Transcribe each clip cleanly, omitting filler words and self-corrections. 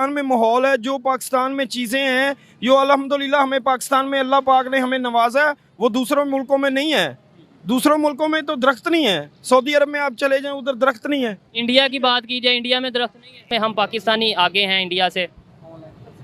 पाकिस्तान में माहौल है, जो पाकिस्तान में चीज़ें हैं, जो अल्हम्दुलिल्लाह हमें पाकिस्तान में अल्लाह पाक ने हमें नवाजा है, वो दूसरों मुल्कों में नहीं है। दूसरों मुल्कों में तो दरख्त नहीं है, सऊदी अरब में आप चले जाएं उधर दरख्त नहीं है। इंडिया की बात की जाए, इंडिया में दरख्त नहीं है। हम पाकिस्तानी आगे हैं इंडिया से।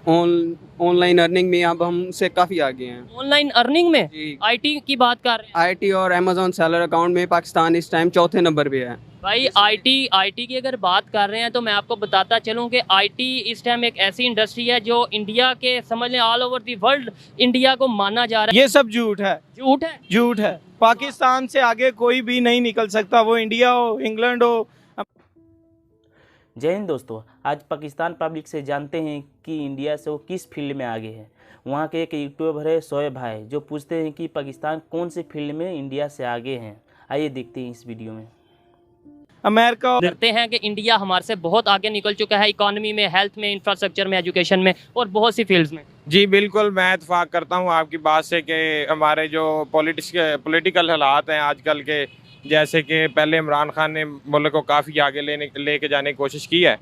ऑनलाइन अर्निंग में अब हमसे काफ़ी आगे हैं। ऑनलाइन अर्निंग में जी। आईटी की बात कर रहे हैं आईटी और अमेजोन सेलर अकाउंट में पाकिस्तान इस टाइम चौथे नंबर पे है। भाई। आईटी की अगर बात कर रहे हैं तो मैं आपको बताता चलूं कि आईटी इस टाइम एक ऐसी इंडस्ट्री है जो इंडिया के, समझ लें all over the world India को माना जा रहा है। ये सब झूठ है, झूठ है। झूठ है। पाकिस्तान से आगे कोई भी नहीं निकल सकता, वो इंडिया हो, इंग्लैंड हो। जय हिंद दोस्तों, आज पाकिस्तान पब्लिक से जानते हैं कि इंडिया से वो किस फील्ड में आगे है। वहाँ के एक यूट्यूबर है शोएब भाई, जो पूछते हैं कि पाकिस्तान कौन से फील्ड में इंडिया से आगे हैं। आइए देखते हैं इस वीडियो में। अमेरिका करते हैं कि इंडिया हमारे से बहुत आगे निकल चुका है, इकोनॉमी में, हेल्थ में, इंफ्रास्ट्रक्चर में, एजुकेशन में और बहुत सी फील्ड्स में। जी बिल्कुल, मैं इत्तेफाक करता हूँ आपकी बात से कि हमारे जो पॉलिटिकल हालात हैं आजकल के, जैसे कि पहले इमरान खान ने मुल्क को काफ़ी आगे लेके जाने की कोशिश की है,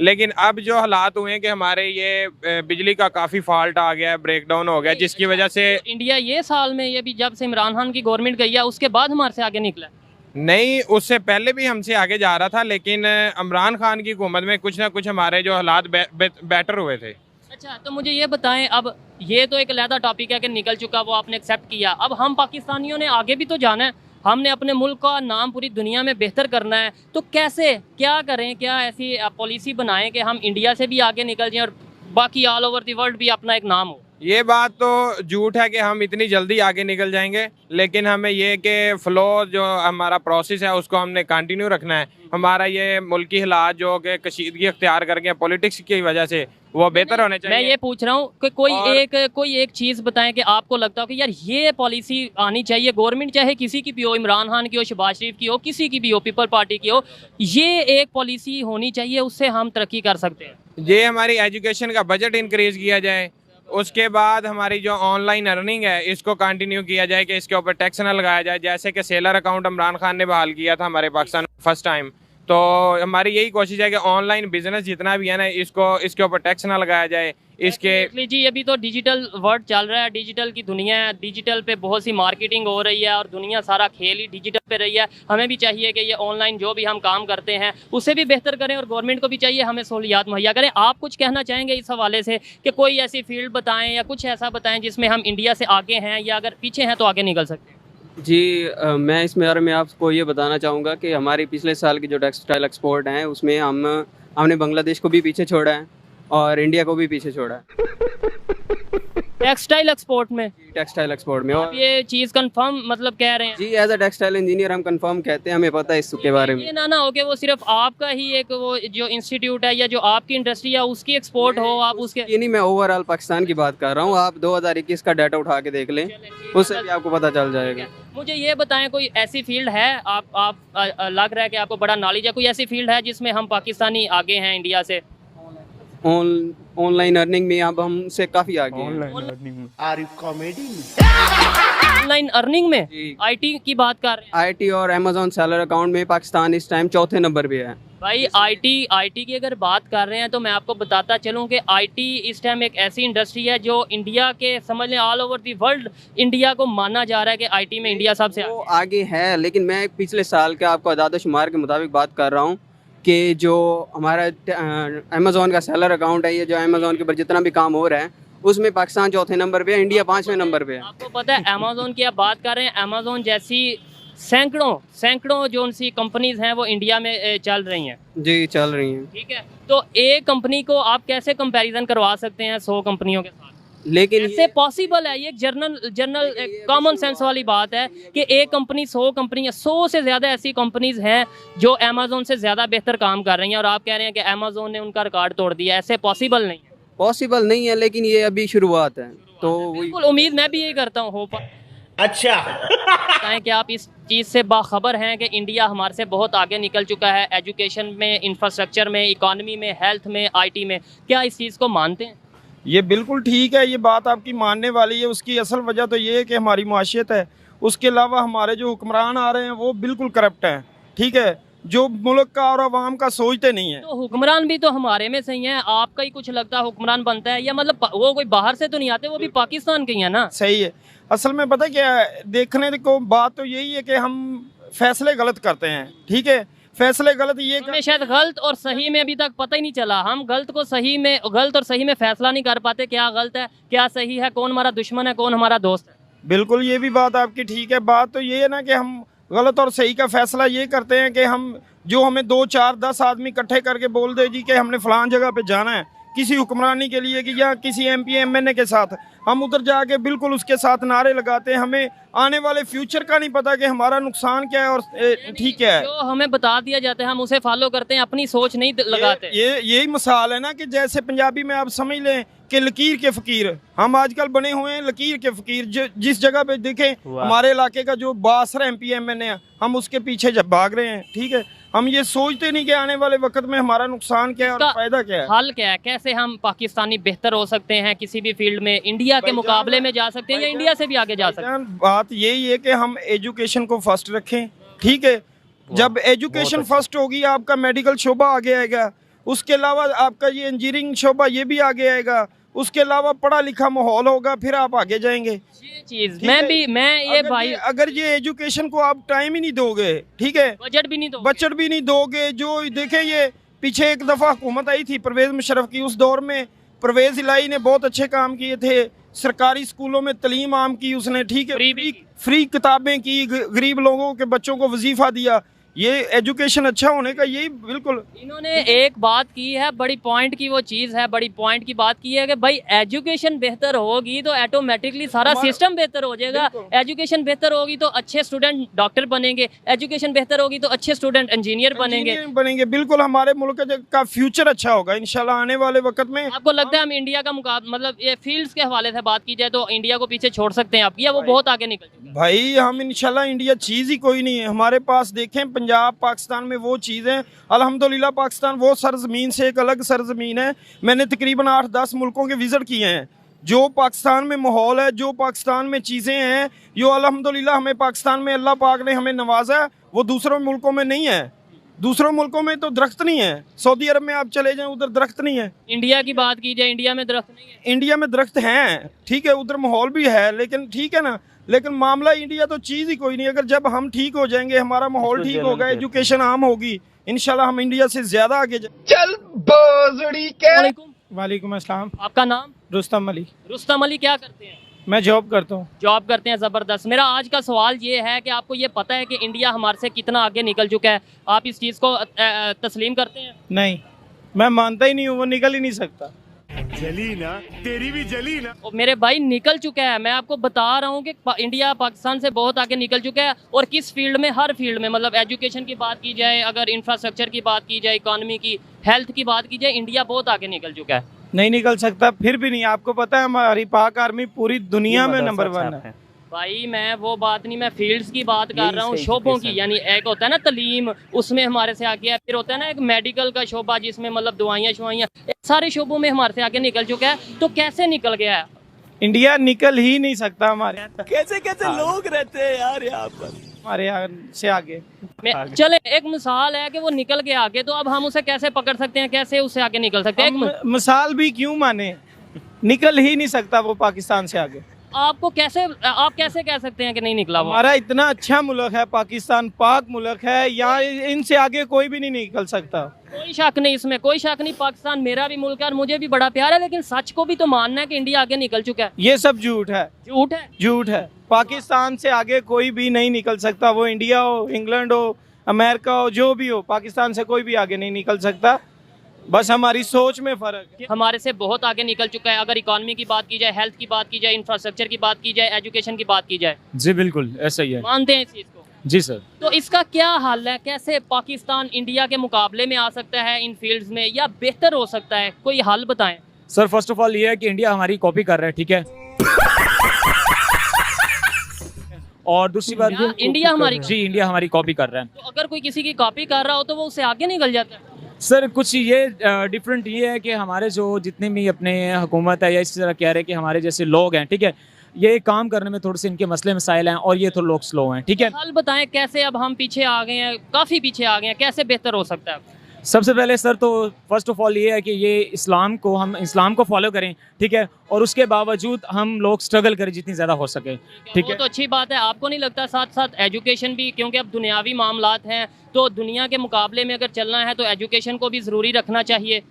लेकिन अब जो हालात हुए हैं कि हमारे ये बिजली का काफ़ी फॉल्ट आ गया है, ब्रेकडाउन हो गया, जिसकी वजह से इंडिया ये साल में, ये भी जब से इमरान खान की गवर्नमेंट गई है उसके बाद हमारे से आगे निकला। नहीं, उससे पहले भी हमसे आगे जा रहा था, लेकिन इमरान खान की हुकूमत में कुछ ना कुछ हमारे जो हालात बेटर हुए थे। अच्छा, तो मुझे ये बताएं, अब ये तो एक अलग टॉपिक है कि निकल चुका, वो आपने एक्सेप्ट किया। अब हम पाकिस्तानियों ने आगे भी तो जाना है, हमने अपने मुल्क का नाम पूरी दुनिया में बेहतर करना है। तो कैसे, क्या करें, क्या ऐसी पॉलिसी बनाएं कि हम इंडिया से भी आगे निकल जाएं और बाकी ऑल ओवर द वर्ल्ड भी अपना एक नाम हो। ये बात तो झूठ है कि हम इतनी जल्दी आगे निकल जाएंगे, लेकिन हमें ये कि फ्लो जो हमारा प्रोसेस है उसको हमने कंटिन्यू रखना है। हमारा ये मुल्की हालात जो कि कशीदगी अख्तियार कर गए पॉलिटिक्स की वजह से, वो बेहतर होने चाहिए। मैं ये पूछ रहा हूँ कि कोई एक चीज़ बताएं कि आपको लगता हो कि यार ये पॉलिसी आनी चाहिए, गवर्नमेंट चाहे किसी की भी हो, इमरान खान की हो, शहबाज शरीफ की हो, किसी की भी हो, पीपल पार्टी की हो, ये एक पॉलिसी होनी चाहिए, उससे हम तरक्की कर सकते हैं। ये हमारी एजुकेशन का बजट इंक्रीज किया जाए, उसके बाद हमारी जो ऑनलाइन अर्निंग है इसको कंटिन्यू किया जाए कि इसके ऊपर टैक्स ना लगाया जाए, जैसे कि सेलर अकाउंट इमरान खान ने बहाल किया था हमारे पाकिस्तान में फर्स्ट टाइम। तो हमारी यही कोशिश है कि ऑनलाइन बिजनेस जितना भी है ना, इसके ऊपर टैक्स ना लगाया जाए। इसके जी अभी तो डिजिटल वर्ल्ड चल रहा है, डिजिटल की दुनिया है, डिजिटल पे बहुत सी मार्केटिंग हो रही है और दुनिया सारा खेल ही डिजिटल पे रही है। हमें भी चाहिए कि ये ऑनलाइन जो भी हम काम करते हैं उसे भी बेहतर करें और गवर्नमेंट को भी चाहिए हमें सहूलियात मुहैया करें। आप कुछ कहना चाहेंगे इस हवाले से कि कोई ऐसी फील्ड बताएं या कुछ ऐसा बताएं जिसमें हम इंडिया से आगे हैं, या अगर पीछे हैं तो आगे निकल सकते हैं? जी मैं इस बारे में आपको ये बताना चाहूँगा कि हमारी पिछले साल की जो टेक्सटाइल एक्सपोर्ट हैं उसमें हमने बांग्लादेश को भी पीछे छोड़ा है और इंडिया को भी पीछे छोड़ा है टेक्सटाइल एक्सपोर्ट में। टेक्सटाइल एक्सपोर्ट में। आप और ये चीज़ कंफर्म मतलब कह रहे हैं? जी एज अ टेक्सटाइल इंजीनियर हम कंफर्म कहते हैं, हमें पता है इसके बारे में। ये ना हो कि वो सिर्फ आपका ही एक वो जो इंस्टीट्यूट है या जो आपकी इंडस्ट्री है उसकी एक्सपोर्ट हो, आप उसके ये नहीं, मैं ओवरऑल पाकिस्तान की बात कर रहा हूँ। आप 2021 का डाटा उठा के देख लें, उससे भी आपको पता चल जाएगा। मुझे ये बताएं, कोई ऐसी फील्ड है, आप लग रहा है कि आपको बड़ा नॉलेज है, कोई ऐसी फील्ड है जिसमें हम पाकिस्तानी आगे हैं इंडिया से? ऑनलाइन अर्निंग में अब हमसे काफ़ी आगे हैं। ऑनलाइन अर्निंग में जी। आईटी की बात कर रहे हैं आईटी और अमेजोन सेलर अकाउंट में पाकिस्तान इस टाइम चौथे नंबर पे है। भाई। आईटी की अगर बात कर रहे हैं तो मैं आपको बताता चलूं कि आईटी इस टाइम एक ऐसी इंडस्ट्री है जो इंडिया के, समझ लें all over the world India को माना जा रहा है कि आईटी में इंडिया सबसे वो आगे है, लेकिन मैं पिछले साल के आपको अदाद शुमार के मुताबिक बात कर रहा हूँ कि जो हमारा अमेजोन का सेलर अकाउंट है, ये जो अमेजोन के ऊपर जितना भी काम हो रहा है उसमें पाकिस्तान चौथे नंबर पे है, इंडिया 5वें नंबर पे है। आपको पता है अमेजोन की आप बात कर रहे हैं, अमेजोन जैसी सैकड़ों जो उनसी कंपनीज हैं वो इंडिया में चल रही हैं। जी चल रही हैं। ठीक है, तो एक कंपनी को आप कैसे कंपैरिजन करवा सकते हैं 100 कंपनियों के साथ? लेकिन कैसे पॉसिबल है? ये एक जनरल कॉमन सेंस वाली बात है कि एक कंपनी 100 कंपनी, 100 से ज़्यादा ऐसी कंपनीज हैं जो अमेजोन से ज़्यादा बेहतर काम कर रही हैं और आप कह रहे हैं कि अमेजोन ने उनका रिकॉर्ड तोड़ दिया। ऐसे पॉसिबल नहीं है। पॉसिबल नहीं है, लेकिन ये अभी शुरुआत है, तो बिल्कुल उम्मीद मैं भी यही करता हूँ। होप अच्छा बताएं कि आप इस चीज़ से बाखबर हैं कि इंडिया हमारे से बहुत आगे निकल चुका है, एजुकेशन में, इंफ्रास्ट्रक्चर में, इकॉनमी में, हेल्थ में, आईटी में। क्या इस चीज़ को मानते हैं? ये बिल्कुल ठीक है, ये बात आपकी मानने वाली है। उसकी असल वजह तो ये है कि हमारी माशियत है, उसके अलावा हमारे जो हुक्मरान आ रहे हैं वो बिल्कुल करप्ट हैं। ठीक है, जो मुल्क का और अवाम का सोचते नहीं है। तो हुक्मरान भी तो हमारे में सही है, आपका ही कुछ लगता है हुक्मरान बनता है, या मतलब वो कोई बाहर से तो नहीं आते, वो भी पाकिस्तान के ही है ना। सही है। असल में पता क्या है, देखने को बात तो यही है कि हम फैसले गलत करते हैं, ठीक है। फैसले गलत ये हमें शायद गलत और सही में अभी तक पता ही नहीं चला, हम गलत और सही में फैसला नहीं कर पाते, क्या गलत है क्या सही है, कौन हमारा दुश्मन है कौन हमारा दोस्त है। बिल्कुल, ये भी बात आपकी ठीक है। बात तो ये है ना कि हम गलत और सही का फैसला ये करते हैं कि हम जो हमें 2 4 10 आदमी इकट्ठे करके बोल दे जी कि हमने फलान जगह पे जाना है किसी हुक्मरानी के लिए, कि या किसी MP MNA के साथ, हम उधर जाके बिल्कुल उसके साथ नारे लगाते हैं। हमें आने वाले फ्यूचर का नहीं पता कि हमारा नुकसान क्या है और ठीक क्या है। जो हमें बता दिया जाता है हम उसे फॉलो करते हैं, अपनी सोच नहीं लगाते। यही मिसाल है ना कि जैसे पंजाबी में आप समझ लें कि लकीर के फकीर, हम आजकल बने हुए हैं लकीर के फकीर। जिस जगह पे देखें हमारे इलाके का जो बासरा MP MNA है, हम उसके पीछे जब भाग रहे हैं, ठीक है। हम ये सोचते नहीं कि आने वाले वक्त में हमारा नुकसान क्या है और फायदा क्या है। हल क्या है, कैसे हम पाकिस्तानी बेहतर हो सकते हैं किसी भी फील्ड में, इंडिया के मुकाबले में जा सकते हैं या इंडिया से भी आगे जा सकते हैं। बात यही है कि हम एजुकेशन को फर्स्ट रखें, ठीक है। जब एजुकेशन फर्स्ट होगी आपका मेडिकल शोबा आगे आएगा, उसके अलावा आपका ये इंजीनियरिंग शोबा ये भी आगे आएगा, उसके अलावा पढ़ा लिखा माहौल होगा, फिर आप आगे जाएंगे। ये चीज अगर ये एजुकेशन को आप टाइम ही नहीं दोगे, ठीक है, बजट भी नहीं दोगे। जो देखे ये पीछे एक दफ़ा हुकूमत आई थी परवेज़ मुशर्रफ की, उस दौर में परवेज़ इलाही ने बहुत अच्छे काम किए थे। सरकारी स्कूलों में तलीम आम की उसने, ठीक है, फ्री किताबें की, गरीब लोगों के बच्चों को वजीफ़ा दिया। ये एजुकेशन अच्छा होने का यही बिल्कुल। इन्होंने एक बात की है, बड़ी पॉइंट की वो चीज़ है, बड़ी पॉइंट की बात की है कि भाई एजुकेशन बेहतर होगी तो ऑटोमेटिकली सारा सिस्टम बेहतर हो जाएगा। एजुकेशन बेहतर होगी तो अच्छे स्टूडेंट डॉक्टर बनेंगे, एजुकेशन बेहतर होगी तो अच्छे स्टूडेंट इंजीनियर बनेंगे। बिल्कुल, हमारे मुल्क का फ्यूचर अच्छा होगा इंशाल्लाह आने वाले वक्त में। आपको लगता है हम इंडिया का मुकाबला, मतलब ये फील्ड्स के हवाले से बात की जाए तो इंडिया को पीछे छोड़ सकते हैं आप, या वो बहुत आगे निकल चुके हैं? भाई हम इंशाल्लाह, इंडिया चीज़ ही कोई नहीं है हमारे पास। देखें पंजाब पाकिस्तान में वो चीज़ है, अल्हम्दुलिल्लाह पाकिस्तान वो सरजमीन से एक अलग सरजमीन है। मैंने तकरीबन 8-10 मुल्कों के विज़िट किए हैं। जो पाकिस्तान में माहौल है, जो पाकिस्तान में चीज़ें हैं, जो अल्हम्दुलिल्लाह हमें पाकिस्तान में अल्लाह पाक ने हमें नवाजा है, वो दूसरों मुल्कों में नहीं है। दूसरों मुल्कों में तो दरख्त नहीं है, सऊदी अरब में आप चले जाएं उधर दरख्त नहीं है। इंडिया की बात की जाए, इंडिया में दरख्त नहीं है। इंडिया में दरख्त हैं, ठीक है, उधर माहौल भी है, लेकिन ठीक है ना, लेकिन मामला इंडिया तो चीज़ ही कोई नहीं। अगर जब हम ठीक हो जाएंगे, हमारा माहौल ठीक होगा, एजुकेशन आम होगी, इंशाल्लाह हम इंडिया से ज़्यादा आगे चल बोजड़ी के। वालेकुम अस्सलाम। आपका नाम? रुस्तम अली। रुस्तम अली, क्या करते हैं? मैं जॉब करता हूँ। जॉब करते हैं, ज़बरदस्त। मेरा आज का सवाल ये है कि आपको ये पता है कि इंडिया हमारे से कितना आगे निकल चुका है, आप इस चीज़ को तस्लीम करते हैं? नहीं, मैं मानता ही नहीं हूँ, वो निकल ही नहीं सकता। जली ना, तेरी भी जली ना। मेरे भाई निकल चुका है, मैं आपको बता रहा हूँ कि इंडिया पाकिस्तान से बहुत आगे निकल चुका है। और किस फील्ड में? हर फील्ड में। मतलब एजुकेशन की बात की जाए, अगर इंफ्रास्ट्रक्चर की बात की जाए, इकॉनमी की, हेल्थ की बात की जाए, इंडिया बहुत आगे निकल चुका है। नहीं निकल सकता, फिर भी नहीं। आपको पता है हमारी पाक आर्मी पूरी दुनिया में नंबर 1 है। भाई मैं वो बात नहीं, मैं फील्ड्स की बात कर रहा हूँ, शोबों की। यानी एक होता है ना तलीम, उसमें हमारे से आगे है, फिर होता है ना एक मेडिकल का शोबा जिसमें मतलब दवाइयाँ शवाइयाँ, सारे शोबों में हमारे से आगे निकल चुका है। तो कैसे निकल गया है इंडिया? निकल ही नहीं सकता हमारे। कैसे कैसे लोग रहते हैं यार यहाँ पर हमारे यहाँ से आगे। चले एक मिसाल है कि वो निकल के आगे, तो अब हम उसे कैसे पकड़ सकते हैं, कैसे उससे आगे निकल सकते हैं? मिसाल भी क्यों माने, निकल ही नहीं सकता वो पाकिस्तान से आगे। आप कैसे कह सकते हैं कि नहीं निकला वो? हमारा इतना अच्छा मुल्क है पाकिस्तान, पाक मुल्क है, यहाँ इनसे आगे कोई भी नहीं निकल सकता। कोई शक नहीं इसमें, कोई शक नहीं। पाकिस्तान मेरा भी मुल्क है और मुझे भी बड़ा प्यार है, लेकिन सच को भी तो मानना है कि इंडिया आगे निकल चुका है। ये सब झूठ है। झूठ है? झूठ है। पाकिस्तान से आगे कोई भी नहीं निकल सकता, वो इंडिया हो, इंग्लैंड हो, अमेरिका हो, जो भी हो, पाकिस्तान से कोई भी आगे नहीं निकल सकता। बस हमारी सोच में फर्क है। हमारे से बहुत आगे निकल चुका है। अगर इकॉनमी की बात की जाए, हेल्थ की बात की जाए, इंफ्रास्ट्रक्चर की बात की जाए, एजुकेशन की बात की जाए। जी बिल्कुल ऐसा ही है। मानते हैं इस चीज़ को? जी सर। तो इसका क्या हल है? कैसे पाकिस्तान इंडिया के मुकाबले में आ सकता है इन फील्ड्स में, या बेहतर हो सकता है? कोई हल बताएं। सर फर्स्ट ऑफ ऑल ये है कि इंडिया हमारी कॉपी कर रहा है, ठीक है। और दूसरी बात इंडिया हमारी इंडिया हमारी कॉपी कर रहा है। तो अगर कोई किसी की कॉपी कर रहा हो तो वो उससे आगे निकल जाता है। सर कुछ ये डिफरेंट ये है कि हमारे जो जितने भी अपने हुकूमत है या इस तरह कह रहे हैं कि हमारे जैसे लोग हैं, ठीक है, ये काम करने में थोड़े से इनके मसले मसाइल हैं और ये थोड़े लोग स्लो हैं, ठीक है। हल बताएं कैसे अब हम पीछे आ गए हैं, काफ़ी पीछे आ गए हैं, कैसे बेहतर हो सकता है? सबसे पहले सर तो फर्स्ट ऑफ ऑल ये है कि हम इस्लाम को फॉलो करें, ठीक है, और उसके बावजूद हम लोग स्ट्रगल करें जितनी ज़्यादा हो सके, ठीक वो है। तो अच्छी बात है। आपको नहीं लगता साथ साथ एजुकेशन भी, क्योंकि अब दुनियावी मामलात हैं तो दुनिया के मुकाबले में अगर चलना है तो एजुकेशन को भी ज़रूरी रखना चाहिए?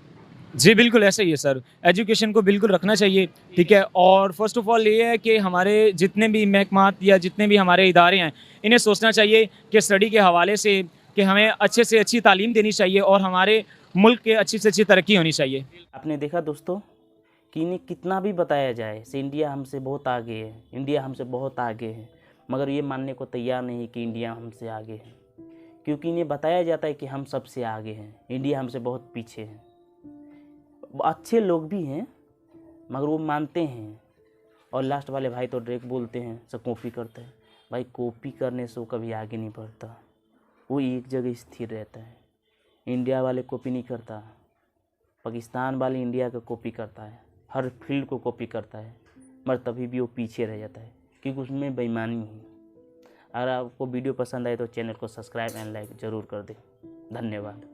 जी बिल्कुल ऐसा ही है सर, एजुकेशन को बिल्कुल रखना चाहिए, ठीक है। और फर्स्ट ऑफ ऑल ये है कि हमारे जितने भी महकमात या जितने भी हमारे इदारे हैं, इन्हें सोचना चाहिए कि स्टडी के हवाले से कि हमें अच्छे से अच्छी तालीम देनी चाहिए और हमारे मुल्क के अच्छी से अच्छी तरक्की होनी चाहिए। आपने देखा दोस्तों कि इन्हें कितना भी बताया जाए से इंडिया हमसे बहुत आगे है, इंडिया हमसे बहुत आगे है, मगर ये मानने को तैयार नहीं है कि इंडिया हमसे आगे है, क्योंकि इन्हें बताया जाता है कि हम सबसे आगे हैं, इंडिया हमसे बहुत पीछे है। अच्छे लोग भी हैं मगर वो मानते हैं, और लास्ट वाले भाई तो डायरेक्ट बोलते हैं सब कॉपी करते हैं। भाई कॉपी करने से वो कभी आगे नहीं बढ़ता, वो एक जगह स्थिर रहता है। इंडिया वाले कॉपी नहीं करता, पाकिस्तान वाले इंडिया का कॉपी करता है, हर फील्ड को कॉपी करता है, मगर तभी भी वो पीछे रह जाता है क्योंकि उसमें बेईमानी है। अगर आपको वीडियो पसंद आए तो चैनल को सब्सक्राइब एंड लाइक ज़रूर कर दें। धन्यवाद।